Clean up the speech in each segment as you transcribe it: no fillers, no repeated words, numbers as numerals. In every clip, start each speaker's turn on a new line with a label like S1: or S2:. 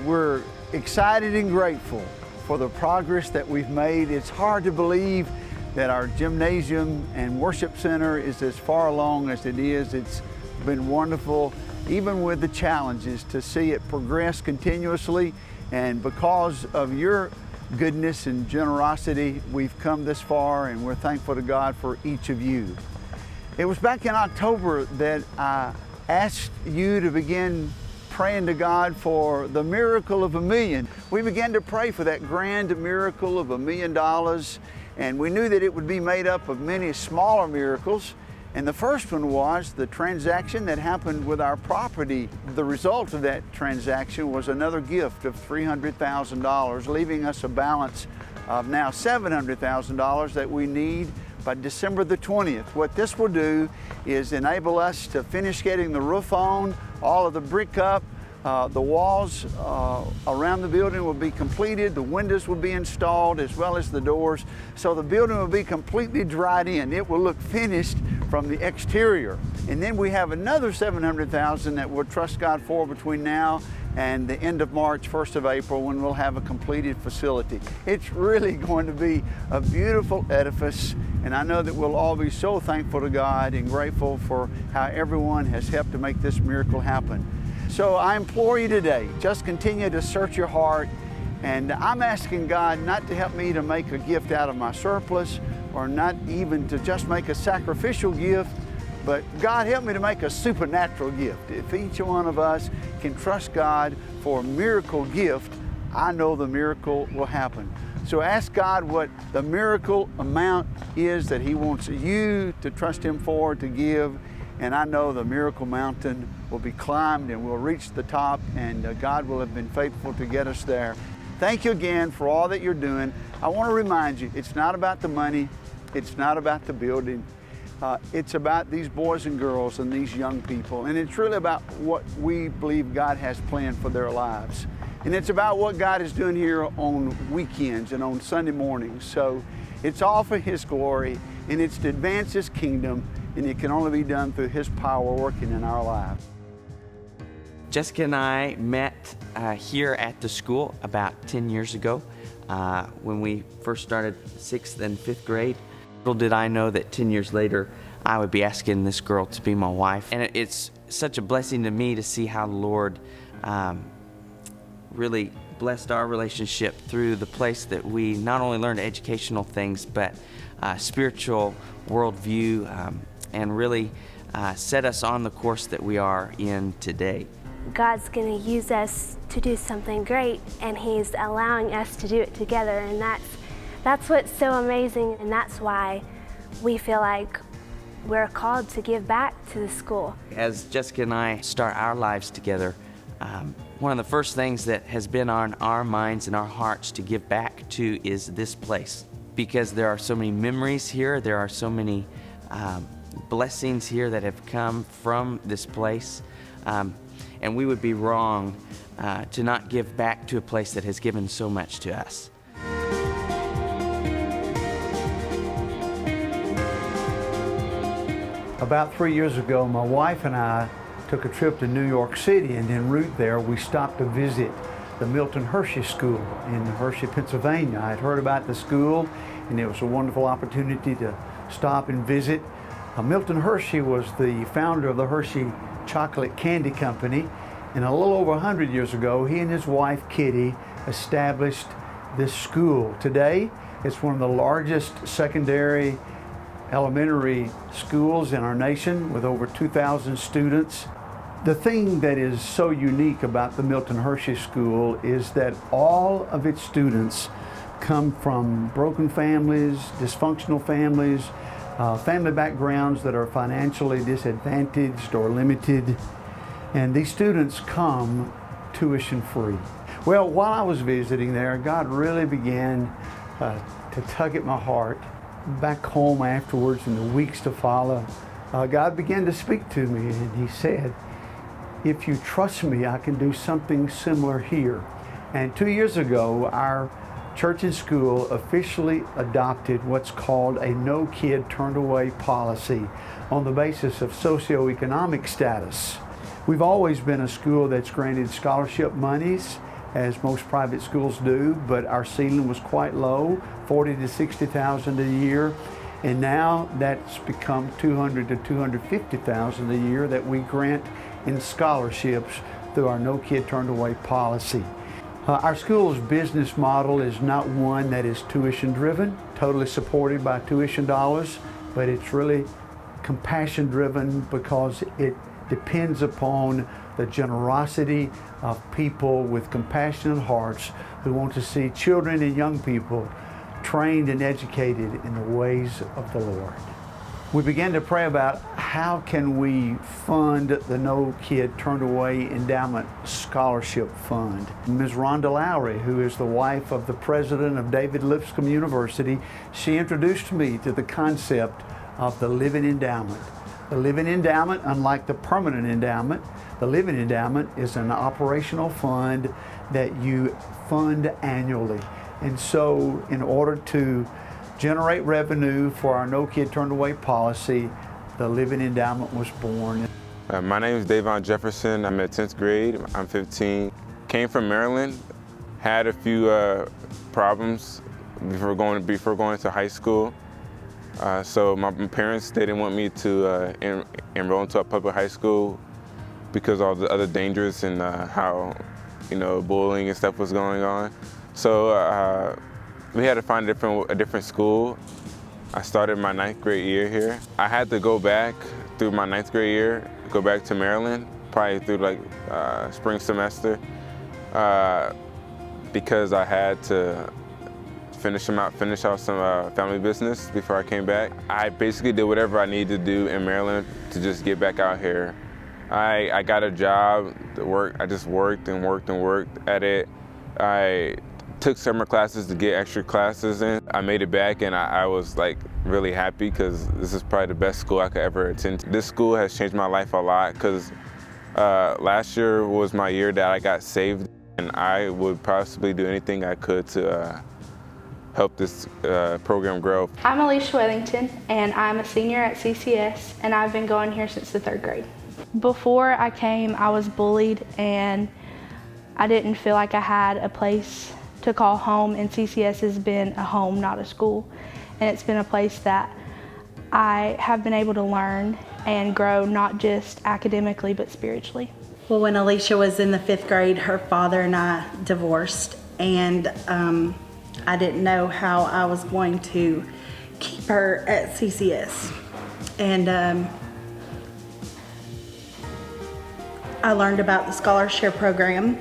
S1: We're excited and grateful for the progress that we've made. It's hard to believe that our gymnasium and worship center is as far along as it is. It's been wonderful, even with the challenges, to see it progress continuously. And because of your goodness and generosity, we've come this far, and we're thankful to God for each of you. It was back in October that I asked you to begin praying to God for the miracle of $1 million. We began to pray for that grand miracle of $1 million, and we knew that it would be made up of many smaller miracles. And the first one was the transaction that happened with our property. The result of that transaction was another gift of $300,000, leaving us a balance of now $700,000 that we need by December the 20th. What this will do is enable us to finish getting the roof on, all of the brick up, the walls around the building will be completed, the windows will be installed as well as the doors. So the building will be completely dried in. It will look finished from the exterior. And then we have another $700,000 that we'll trust God for between now and the end of March, 1st of April, when we'll have a completed facility. It's really going to be a beautiful edifice, and I know that we'll all be so thankful to God and grateful for how everyone has helped to make this miracle happen. So I implore you today, just continue to search your heart, and I'm asking God not to help me to make a gift out of my surplus, or not even to just make a sacrificial gift, but God, help me to make a supernatural gift. If each one of us can trust God for a miracle gift, I know the miracle will happen. So ask God what the miracle amount is that He wants you to trust Him for, to give, and I know the miracle mountain will be climbed and we'll reach the top, and God will have been faithful to get us there. Thank you again for all that you're doing. I want to remind you, it's not about the money, it's not about the building. It's about these boys and girls and these young people, and it's really about what we believe God has planned for their lives. And it's about what God is doing here on weekends and on Sunday mornings. So it's all for His glory, and it's to advance His kingdom, and it can only be done through His power working in our lives.
S2: Jessica and I met here at the school about 10 years ago when we first started 6th and 5th grade. Little did I know that 10 years later I would be asking this girl to be my wife. And it's such a blessing to me to see how the Lord really blessed our relationship through the place that we not only learned educational things, but spiritual worldview, and really set us on the course that we are in today.
S3: God's going to use us to do something great, and He's allowing us to do it together, and that's what's so amazing, and that's why we feel like we're called to give back to the school. As
S2: Jessica and I start our lives together, one of the first things that has been on our minds and our hearts to give back to is this place, because there are so many memories here, there are so many blessings here that have come from this place, and we would be wrong to not give back to a place that has given so much to us.
S1: About 3 years ago, my wife and I took a trip to New York City, and en route there we stopped to visit the Milton Hershey School in Hershey, Pennsylvania. I had heard about the school, and it was a wonderful opportunity to stop and visit. Milton Hershey was the founder of the Hershey Chocolate Candy Company, and a little over 100 years ago, he and his wife Kitty established this school. Today, it's one of the largest secondary elementary schools in our nation with over 2,000 students. The thing that is so unique about the Milton Hershey School is that all of its students come from broken families, dysfunctional families, family backgrounds that are financially disadvantaged or limited, and these students come tuition free. Well, while I was visiting there, God really began to tug at my heart. Back home afterwards in the weeks to follow, God began to speak to me, and He said, if you trust me, I can do something similar here. And 2 years ago, our church and school officially adopted what's called a no kid turned away policy on the basis of socioeconomic status. We've always been a school that's granted scholarship monies as most private schools do, but our ceiling was quite low, $40,000 to $60,000 a year. And now that's become $200,000 to $250,000 a year that we grant in scholarships through our No Kid Turned Away policy. Our school's business model is not one that is tuition driven, totally supported by tuition dollars, but it's really compassion driven because it depends upon the generosity of people with compassionate hearts who want to see children and young people trained and educated in the ways of the Lord. We began to pray about how can we fund the No Kid Turned Away Endowment Scholarship Fund. Ms. Rhonda Lowry, who is the wife of the president of David Lipscomb University, she introduced me to the concept of the living endowment. The living endowment, unlike the permanent endowment, the living endowment is an operational fund that you fund annually. And so in order to generate revenue for our No Kid Turned Away policy, the living endowment was born.
S4: My name is Davon Jefferson. I'm at 10th grade. I'm 15. Came from Maryland. Had a few problems before going to high school. So my parents, they didn't want me to enroll into a public high school because of all the other dangers and how, bullying and stuff was going on. So we had to find a different school. I started my 9th grade year here. I had to go back through my 9th grade year, go back to Maryland, probably through spring semester, because I had to finish out some family business before I came back. I basically did whatever I needed to do in Maryland to just get back out here. I got a job to work. I just worked and worked and worked at it. I took summer classes to get extra classes in. I made it back and I was really happy because this is probably the best school I could ever attend. This school has changed my life a lot because last year was my year that I got saved, and I would possibly do anything I could to help this program grow.
S5: I'm Alicia Wellington, and I'm a senior at CCS, and I've been going here since the 3rd grade. Before I came, I was bullied, and I didn't feel like I had a place to call home, and CCS has been a home, not a school. And it's been a place that I have been able to learn and grow, not just academically, but spiritually.
S6: Well, when Alicia was in the 5th grade, her father and I divorced, and I didn't know how I was going to keep her at CCS. And I learned about the scholarship program,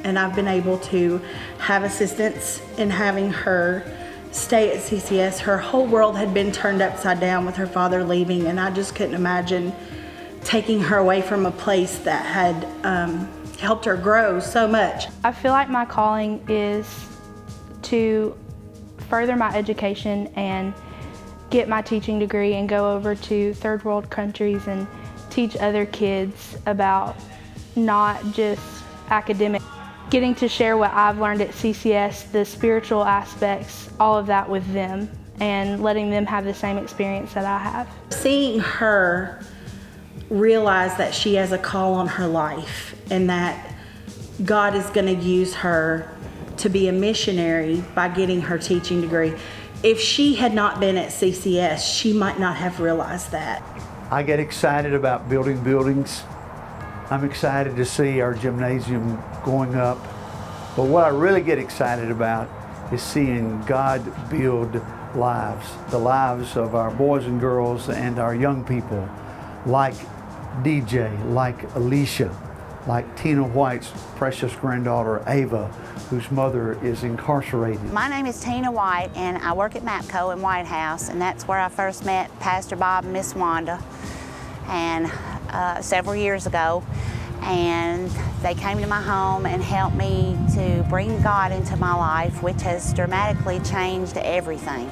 S6: and I've been able to have assistance in having her stay at CCS. Her whole world had been turned upside down with her father leaving, and I just couldn't imagine taking her away from a place that had helped her grow so much.
S5: I feel like my calling is to further my education and get my teaching degree and go over to third world countries and teach other kids about not just academic. Getting to share what I've learned at CCS, the spiritual aspects, all of that with them, and letting them have the same experience that I have.
S6: Seeing her realize that she has a call on her life and that God is going to use her to be a missionary by getting her teaching degree. If she had not been at CCS, she might not have realized that.
S1: I get excited about building buildings. I'm excited to see our gymnasium going up. But what I really get excited about is seeing God build lives, the lives of our boys and girls and our young people, like DJ, like Alicia, like Tina White's precious granddaughter, Ava, whose mother is incarcerated.
S7: My name is Tina White, and I work at MAPCO in White House, and that's where I first met Pastor Bob and Miss Wanda, and several years ago. And they came to my home and helped me to bring God into my life, which has dramatically changed everything.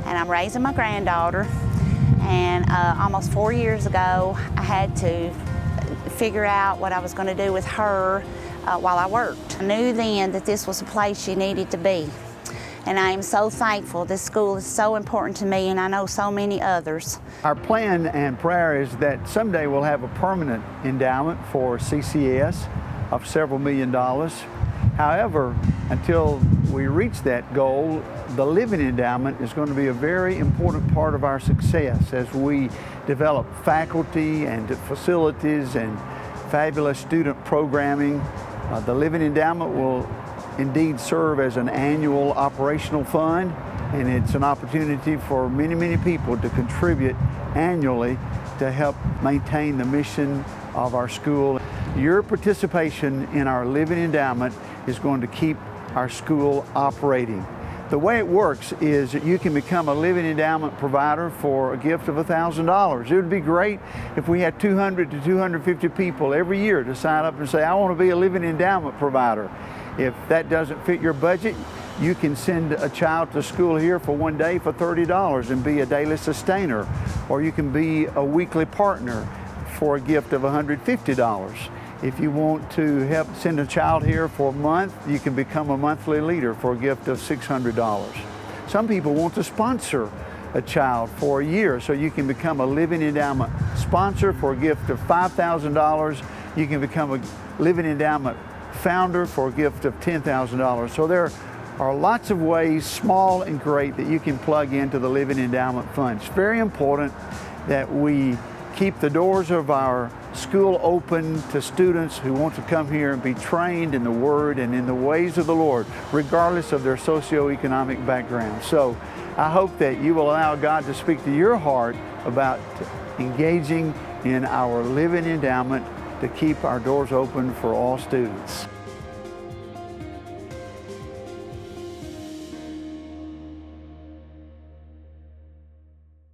S7: And I'm raising my granddaughter, and almost 4 years ago, I had to figure out what I was going to do with her while I worked. I knew then that this was a place she needed to be. And I am so thankful. This school is so important to me, and I know so many others.
S1: Our plan and prayer is that someday we'll have a permanent endowment for CCS of several $1 million. However, until we reach that goal, the living endowment is going to be a very important part of our success as we develop faculty and facilities and fabulous student programming. The living endowment will indeed serve as an annual operational fund, and it's an opportunity for many, many people to contribute annually to help maintain the mission of our school. Your participation in our living endowment is going to keep our school operating. The way it works is that you can become a living endowment provider for a gift of $1,000. It would be great if we had 200 to 250 people every year to sign up and say, I want to be a living endowment provider. If that doesn't fit your budget, you can send a child to school here for one day for $30 and be a daily sustainer, or you can be a weekly partner for a gift of $150. If you want to help send a child here for a month, you can become a monthly leader for a gift of $600. Some people want to sponsor a child for a year, so you can become a living endowment sponsor for a gift of $5,000. You can become a living endowment founder for a gift of $10,000. So there are lots of ways, small and great, that you can plug into the Living Endowment Fund. It's very important that we keep the doors of our school open to students who want to come here and be trained in the Word and in the ways of the Lord, regardless of their socioeconomic background. So I hope that you will allow God to speak to your heart about engaging in our Living Endowment to keep our doors open for all students.